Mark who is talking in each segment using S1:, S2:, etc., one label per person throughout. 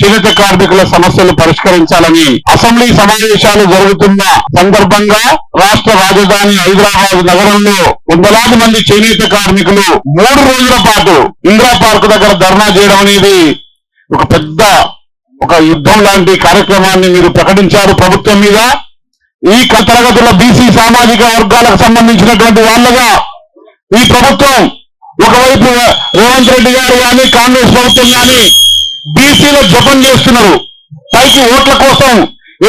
S1: చేనేత కార్మికుల సమస్యలు పరిష్కరించాలని అసెంబ్లీ సమావేశాలు జరుగుతున్న సందర్భంగా రాష్ట్ర రాజధాని హైదరాబాద్ నగరంలో వందలాది మంది చేనేత కార్మికులు 3 రోజుల పాటు ఇందిరా పార్క్ దగ్గర ధర్నా చేయడం అనేది ఒక యుద్ధం లాంటి కార్యక్రమాన్ని మీరు ప్రకటించారు ప్రభుత్వం మీద. ఈ తరగతుల బీసీ సామాజిక వర్గాలకు సంబంధించినటువంటి వాళ్ళగా ఈ ప్రభుత్వం ఒకవైపు రేవంత్ రెడ్డి గారు కానీ కాంగ్రెస్ ప్రభుత్వం కానీ బీసీల జపం చేస్తున్నారు. పైకి ఓట్ల కోసం,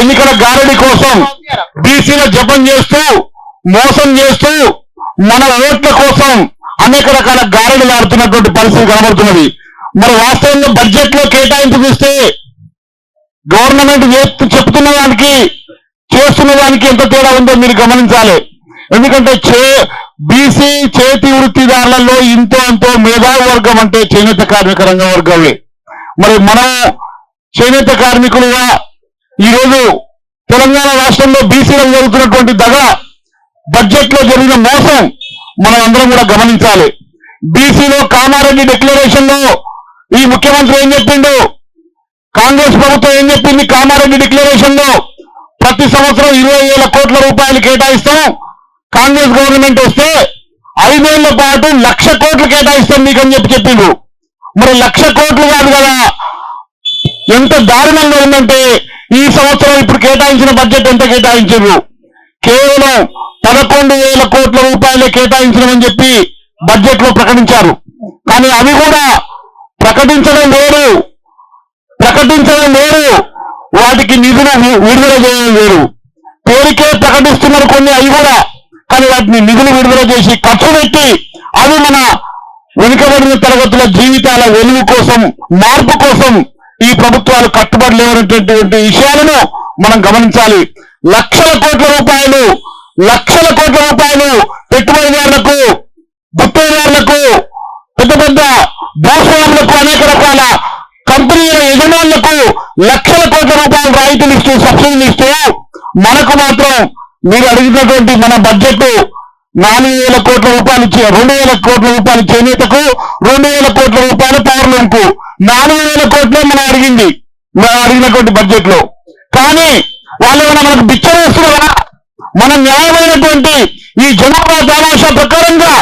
S1: ఎన్నికల గారడి కోసం బీసీల జపం చేస్తూ మోసం చేస్తూ మన ఓట్ల కోసం అనేక రకాల గారడీలు ఆడుతున్నటువంటి పరిస్థితి కనబడుతున్నది. మరి వాస్తవంగా బడ్జెట్ లో కేటాయింపు చూస్తే గవర్నమెంట్ చెప్తున్న దానికి చేస్తున్న దానికి ఎంత తేడా ఉందో మీరు గమనించాలి. ఎందుకంటే బీసీ చేతి వృత్తిదారులలో ఇంతో అంతో మేధావి వర్గం అంటే చేనేత కార్మిక రంగ వర్గమే. మరి మనం చేనేత కార్మికులుగా ఈరోజు తెలంగాణ రాష్ట్రంలో బీసీలకు జరుగుతున్నటువంటి దగ, బడ్జెట్ లో జరిగిన మోసం మనం అందరం కూడా గమనించాలి. బీసీలో కామారెడ్డి డిక్లరేషన్ లో ఈ ముఖ్యమంత్రి ఏం చెప్పిండు, కాంగ్రెస్ ప్రభుత్వం ఏం చెప్పింది, కామారెడ్డి డిక్లరేషన్ లో ప్రతి సంవత్సరం 20,000 కోట్ల రూపాయలు కేటాయిస్తాం, కాంగ్రెస్ గవర్నమెంట్ వస్తే 5 ఏళ్ల పాటు 1,00,000 కోట్లు కేటాయిస్తాం మీకు అని చెప్పిండు. మరి 1,00,000 కోట్లు కాదు కదా, ఎంత దారుణంగా ఉందంటే ఈ సంవత్సరం ఇప్పుడు కేటాయించిన బడ్జెట్ ఎంత కేటాయించారు, కేవలం 11,000 కోట్ల రూపాయలే కేటాయించమని చెప్పి బడ్జెట్ లో ప్రకటించారు. కానీ అవి కూడా ప్రకటించడం వేరు, వాటికి నిధులు విడుదల చేయడం వేరు. పేరుకే ప్రకటిస్తున్నారు కొన్ని, అవి కూడా, కానీ వాటిని నిధులు విడుదల చేసి ఖర్చు పెట్టి అవి మన వెనుకబడిన తరగతుల జీవితాల వెలుగు కోసం, మార్పు కోసం ఈ ప్రభుత్వాలు కట్టుబడి లేవనేటువంటి విషయాలను మనం గమనించాలి. లక్షల కోట్ల రూపాయలు పెట్టుబడిదారులకు, గుత్తేదారులకు, పెద్ద పెద్ద భూస్వాములకు, అనేక రకాల కంపెనీల యజమానులకు లక్షల కోట్ల రూపాయలు రాయితీలు ఇస్తూ, సబ్సిడీలు ఇస్తూ, మనకు మాత్రం మీరు అడిగినటువంటి మన బడ్జెట్ 4,000 కోట్ల రూపాయలు, 2,000 కోట్ల రూపాయలు చేనేతకు, 2,000 కోట్ల రూపాయలు పవర్లూమ్కు, 4,000 కోట్లే మనం అడిగినటువంటి బడ్జెట్ లో. కానీ వాళ్ళు మనకు బిచ్చరేస్తున్నారా? మన న్యాయమైనటువంటి ఈ జనాభా దామాషా ప్రకారంగా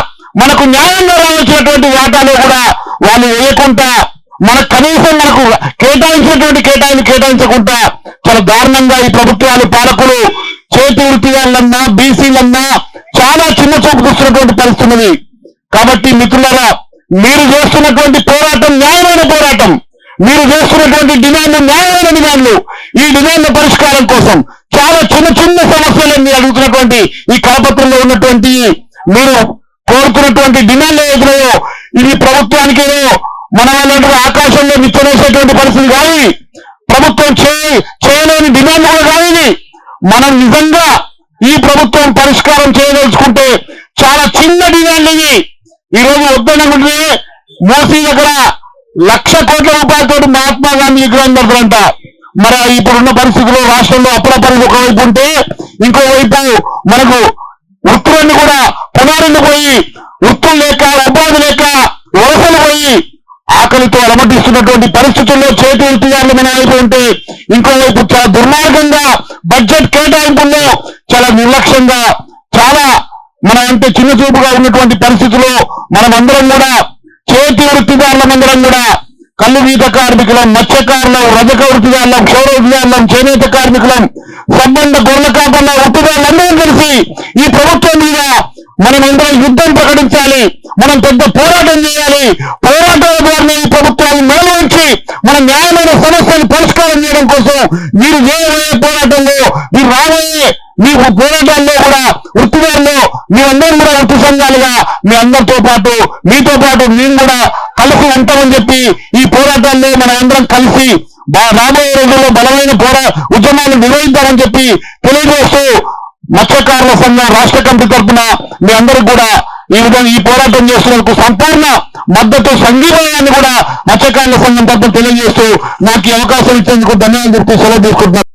S1: మనకు న్యాయంగా రావాల్సినటువంటి వాటాలు కూడా వాళ్ళు వేయకుండా, కనీసం మనకు కేటాయించినటువంటి కేటాయించకుండా చాలా దారుణంగా ఈ ప్రభుత్వాలు, పాలకులు చేతి వృత్తిదారులన్నా, బీసీలన్నా చాలా చిన్న చూపు చూస్తున్నటువంటి పరిస్థితి ఉంది. కాబట్టి మిత్రులారా, మీరు చేస్తున్నటువంటి పోరాటం న్యాయమైన పోరాటం, మీరు చేస్తున్నటువంటి డిమాండ్లు న్యాయమైన డిమాండ్లు. ఈ డిమాండ్ల పరిష్కారం కోసం చాలా చిన్న సమస్యలన్నీ అడుగుతున్నటువంటి ఈ కరపత్రంలో ఉన్నటువంటి మీరు కోరుతున్నటువంటి డిమాండ్లు ఏదో ఇది ప్రభుత్వానికి ఏదో మన వాళ్ళంటే ఆకాశంలో నిచ్చనేసేటువంటి పరిస్థితి కాదు. ప్రభుత్వం చేయలేని డిమాండ్ కూడా కాదు. మనం నిజంగా ఈ ప్రభుత్వం పరిష్కారం చేయదలుచుకుంటే చాలా చిన్న డిమాండ్ ఇవి. ఈరోజు వద్దనుకుంటే మోసీ దగ్గర 1,00,000 కోట్ల రూపాయలతో మహాత్మా గాంధీ విగ్రహం పెడతారంట. మరి ఇప్పుడున్న పరిస్థితుల్లో రాష్ట్రంలో అప్పుడప్పుడు ఒకవైపు ఉంటే ఇంకోవైపు మనకు వృత్తులన్నీ కూడా పునారులు పోయి, వృత్తులు లేక, ఉపాధి లేక, వలసలు పోయి ఆకలితో అలమటిస్తున్నటువంటి పరిస్థితుల్లో చేతి వృత్తిదారులు మన వైపు ఉంటే, ఇంకోవైపు చాలా దుర్మార్గంగా బడ్జెట్ కేటాయింపుల్లో చాలా నిర్లక్ష్యంగా, చాలా అంటే చిన్న చూపుగా ఉన్నటువంటి పరిస్థితుల్లో మనమందరం కూడా చేతి వృత్తిదారులందరం కూడా కళ్ళు గీత కార్మికులం, మత్స్యకారులం, రజక వృత్తిదారులం, క్షౌర వృత్తిదారులం, చేనేత కార్మికులం, సంబంధ గొర్రెల కాకుండా వృత్తిదారులందరం కలిసి ఈ ప్రభుత్వం మీద మనమందరం యుద్ధం ప్రకటించాలి. మనం పెద్ద పోరాటం చేయాలి. పోరాటాల ద్వారా ఈ ప్రభుత్వాన్ని మెరుగుపరిచి మన న్యాయమైన సమస్యను పరిష్కారం చేయడం కోసం మీరు చేయబోయే పోరాటంలో, మీరు రాబోయే మీ పోరాటాల్లో కూడా వృత్తిదారులు మీరందరం కూడా వృత్తి సంఘాలుగా మీ అందరితో పాటు మీతో పాటు మేము కూడా కలిసి ఉంటామని చెప్పి ఈ పోరాటాల్లో మనం అందరం కలిసి రాబోయే రోజుల్లో బలమైన ఉద్యమాన్ని నిర్వహించాలని చెప్పి తెలియజేస్తూ మత్స్యకారుల సంఘం రాష్ట్ర కమిటీ తరఫున మీ అందరికి కూడా ఈ విధంగా ఈ పోరాటం చేస్తున్నందుకు సంపూర్ణ మద్దతు, సంఘీభావాన్ని కూడా మత్స్యకారుల సంఘం తరఫున తెలియజేస్తూ నాకు ఈ అవకాశం ఇచ్చేందుకు ధన్యవాదాలు చెప్తూ సెలవు తీసుకుంటున్నాను.